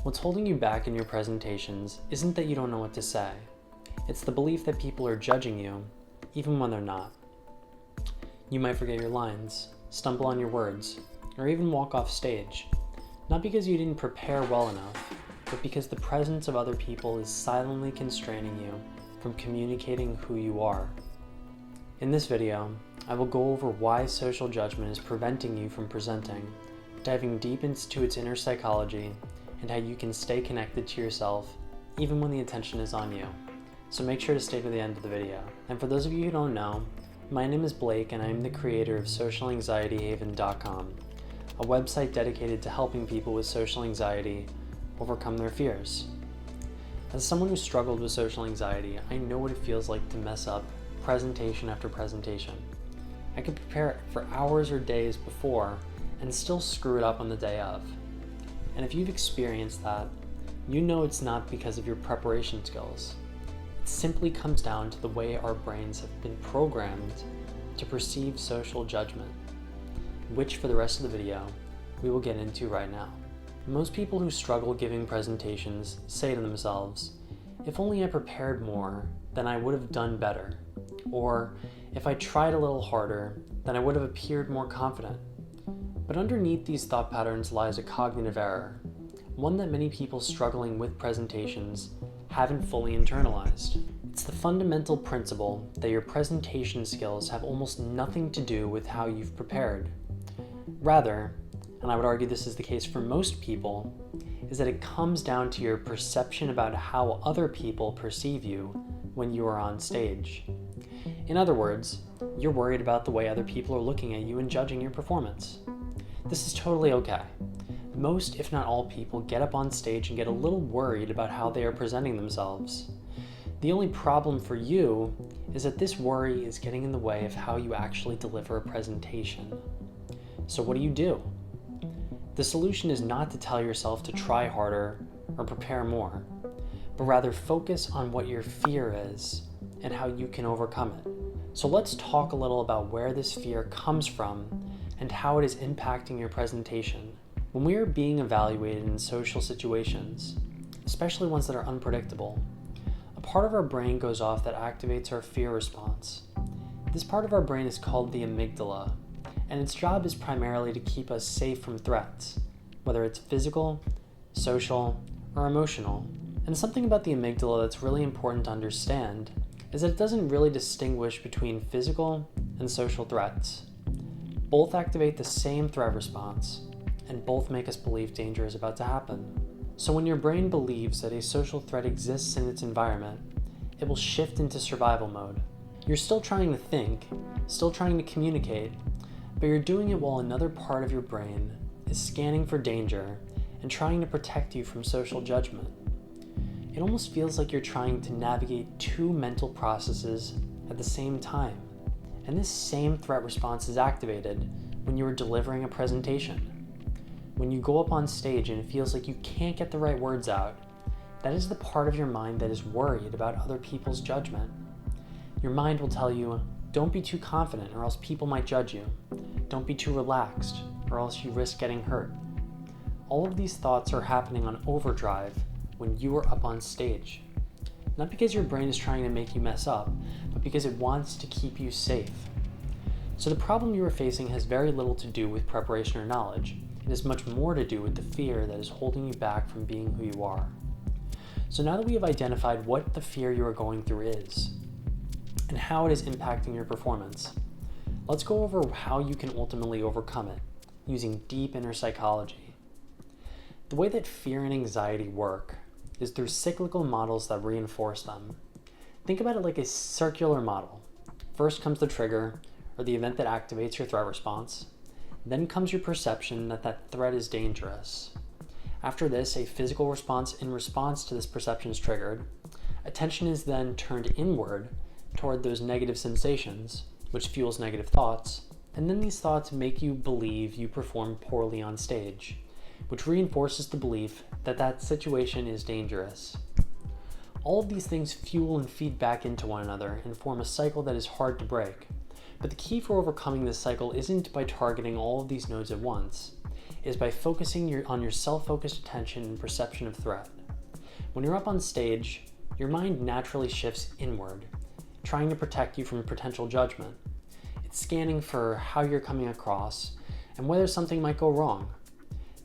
What's holding you back in your presentations isn't that you don't know what to say. It's the belief that people are judging you, even when they're not. You might forget your lines, stumble on your words, or even walk off stage, not because you didn't prepare well enough, but because the presence of other people is silently constraining you from communicating who you are. In this video, I will go over why social judgment is preventing you from presenting, diving deep into its inner psychology, and how you can stay connected to yourself even when the attention is on you. So make sure to stay to the end of the video. And for those of you who don't know, my name is Blake and I am the creator of SocialAnxietyHaven.com, a website dedicated to helping people with social anxiety overcome their fears. As someone who struggled with social anxiety, I know what it feels like to mess up presentation after presentation. I could prepare for hours or days before and still screw it up on the day of. And if you've experienced that, you know it's not because of your preparation skills. It simply comes down to the way our brains have been programmed to perceive social judgment, which for the rest of the video, we will get into right now. Most people who struggle giving presentations say to themselves, if only I prepared more, then I would have done better. Or if I tried a little harder, then I would have appeared more confident. But underneath these thought patterns lies a cognitive error, one that many people struggling with presentations haven't fully internalized. It's the fundamental principle that your presentation skills have almost nothing to do with how you've prepared. Rather, and I would argue this is the case for most people, is that it comes down to your perception about how other people perceive you when you are on stage. In other words, you're worried about the way other people are looking at you and judging your performance. This is totally okay. Most, if not all people, get up on stage and get a little worried about how they are presenting themselves. The only problem for you is that this worry is getting in the way of how you actually deliver a presentation. So what do? The solution is not to tell yourself to try harder or prepare more, but rather focus on what your fear is and how you can overcome it. So let's talk a little about where this fear comes from and how it is impacting your presentation. When we are being evaluated in social situations, especially ones that are unpredictable, a part of our brain goes off that activates our fear response. This part of our brain is called the amygdala, and its job is primarily to keep us safe from threats, whether it's physical, social, or emotional. And something about the amygdala that's really important to understand is that it doesn't really distinguish between physical and social threats. Both activate the same threat response, and both make us believe danger is about to happen. So when your brain believes that a social threat exists in its environment, it will shift into survival mode. You're still trying to think, still trying to communicate, but you're doing it while another part of your brain is scanning for danger and trying to protect you from social judgment. It almost feels like you're trying to navigate two mental processes at the same time. And this same threat response is activated when you are delivering a presentation. When you go up on stage and it feels like you can't get the right words out, that is the part of your mind that is worried about other people's judgment. Your mind will tell you, don't be too confident or else people might judge you. Don't be too relaxed or else you risk getting hurt. All of these thoughts are happening on overdrive when you are up on stage. Not because your brain is trying to make you mess up, but because it wants to keep you safe. So the problem you are facing has very little to do with preparation or knowledge. It has much more to do with the fear that is holding you back from being who you are. So now that we have identified what the fear you are going through is, and how it is impacting your performance, let's go over how you can ultimately overcome it using deep inner psychology. The way that fear and anxiety work is through cyclical models that reinforce them. Think about it like a circular model. First comes the trigger, or the event that activates your threat response. Then comes your perception that that threat is dangerous. After this, a physical response in response to this perception is triggered. Attention is then turned inward toward those negative sensations, which fuels negative thoughts. And then these thoughts make you believe you performed poorly on stage, which reinforces the belief that that situation is dangerous. All of these things fuel and feed back into one another and form a cycle that is hard to break. But the key for overcoming this cycle isn't by targeting all of these nodes at once. is by focusing on your self-focused attention and perception of threat. When you're up on stage, your mind naturally shifts inward, trying to protect you from potential judgment. It's scanning for how you're coming across and whether something might go wrong.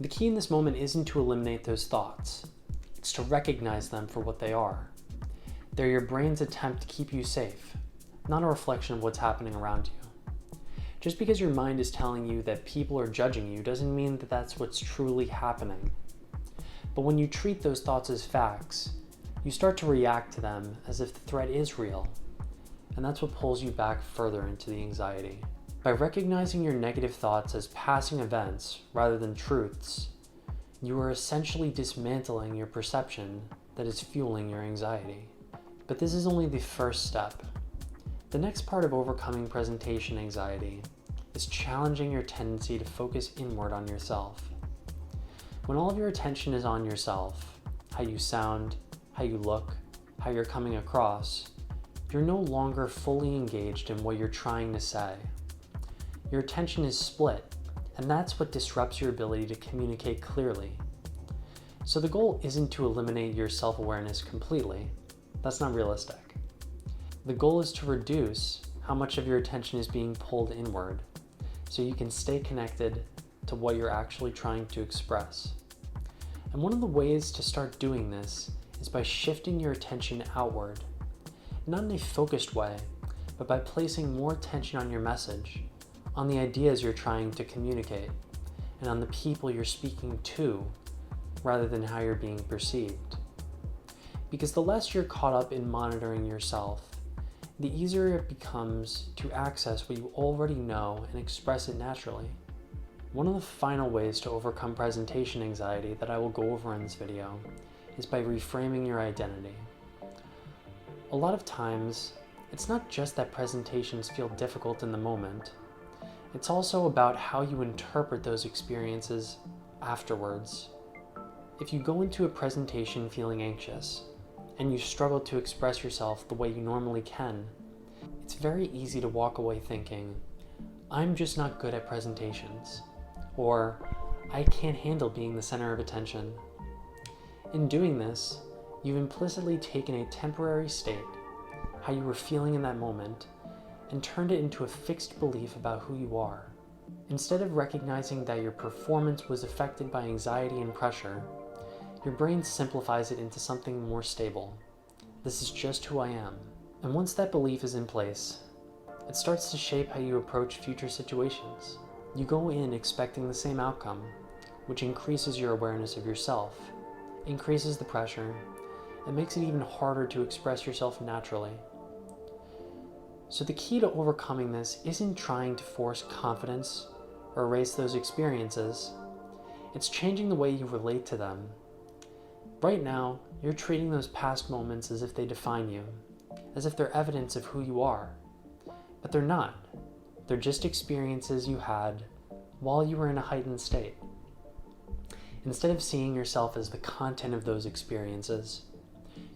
The key in this moment isn't to eliminate those thoughts. It's to recognize them for what they are. They're your brain's attempt to keep you safe, not a reflection of what's happening around you. Just because your mind is telling you that people are judging you doesn't mean that that's what's truly happening. But when you treat those thoughts as facts, you start to react to them as if the threat is real. And that's what pulls you back further into the anxiety. By recognizing your negative thoughts as passing events rather than truths, you are essentially dismantling your perception that is fueling your anxiety. But this is only the first step. The next part of overcoming presentation anxiety is challenging your tendency to focus inward on yourself. When all of your attention is on yourself, how you sound, how you look, how you're coming across, you're no longer fully engaged in what you're trying to say. Your attention is split, and that's what disrupts your ability to communicate clearly. So the goal isn't to eliminate your self-awareness completely. That's not realistic. The goal is to reduce how much of your attention is being pulled inward, so you can stay connected to what you're actually trying to express. And one of the ways to start doing this is by shifting your attention outward, not in a focused way, but by placing more attention on your message, on the ideas you're trying to communicate, and on the people you're speaking to, rather than how you're being perceived. Because the less you're caught up in monitoring yourself, the easier it becomes to access what you already know and express it naturally. One of the final ways to overcome presentation anxiety that I will go over in this video is by reframing your identity. A lot of times, it's not just that presentations feel difficult in the moment. It's also about how you interpret those experiences afterwards. If you go into a presentation feeling anxious, and you struggle to express yourself the way you normally can, it's very easy to walk away thinking, I'm just not good at presentations, or I can't handle being the center of attention. In doing this, you've implicitly taken a temporary state, how you were feeling in that moment, and turned it into a fixed belief about who you are. Instead of recognizing that your performance was affected by anxiety and pressure, your brain simplifies it into something more stable. This is just who I am. And once that belief is in place, it starts to shape how you approach future situations. You go in expecting the same outcome, which increases your awareness of yourself, increases the pressure, and makes it even harder to express yourself naturally. So the key to overcoming this isn't trying to force confidence or erase those experiences. It's changing the way you relate to them. Right now, you're treating those past moments as if they define you, as if they're evidence of who you are. But they're not. They're just experiences you had while you were in a heightened state. Instead of seeing yourself as the content of those experiences,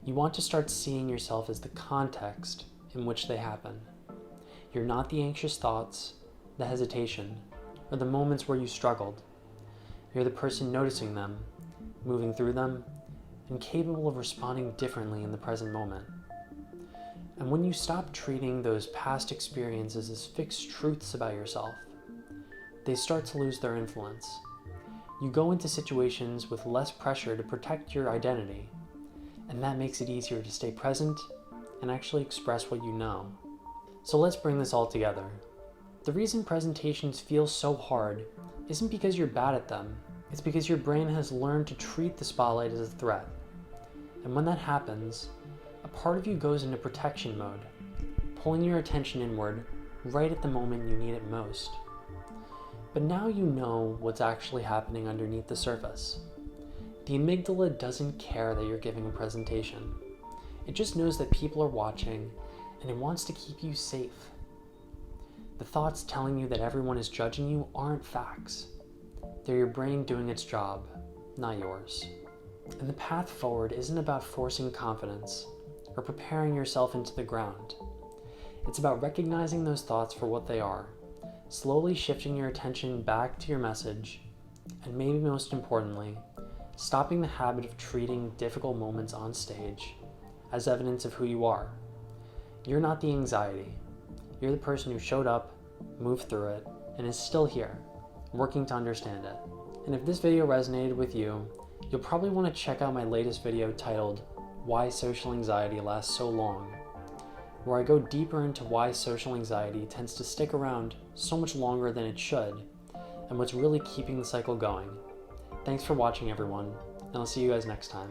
you want to start seeing yourself as the context in which they happen. You're not the anxious thoughts, the hesitation, or the moments where you struggled. You're the person noticing them, moving through them, and capable of responding differently in the present moment. And when you stop treating those past experiences as fixed truths about yourself, they start to lose their influence. You go into situations with less pressure to protect your identity, and that makes it easier to stay present and actually express what you know. So let's bring this all together. The reason presentations feel so hard isn't because you're bad at them, it's because your brain has learned to treat the spotlight as a threat. And when that happens, a part of you goes into protection mode, pulling your attention inward right at the moment you need it most. But now you know what's actually happening underneath the surface. The amygdala doesn't care that you're giving a presentation. It just knows that people are watching, and it wants to keep you safe. The thoughts telling you that everyone is judging you aren't facts. They're your brain doing its job, not yours. And the path forward isn't about forcing confidence or preparing yourself into the ground. It's about recognizing those thoughts for what they are, slowly shifting your attention back to your message, And maybe most importantly, stopping the habit of treating difficult moments on stage as evidence of who you are. You're not the anxiety. You're the person who showed up, moved through it, and is still here, working to understand it. And if this video resonated with you, you'll probably want to check out my latest video titled Why Social Anxiety Lasts So Long, where I go deeper into why social anxiety tends to stick around so much longer than it should, and what's really keeping the cycle going. Thanks for watching, everyone, and I'll see you guys next time.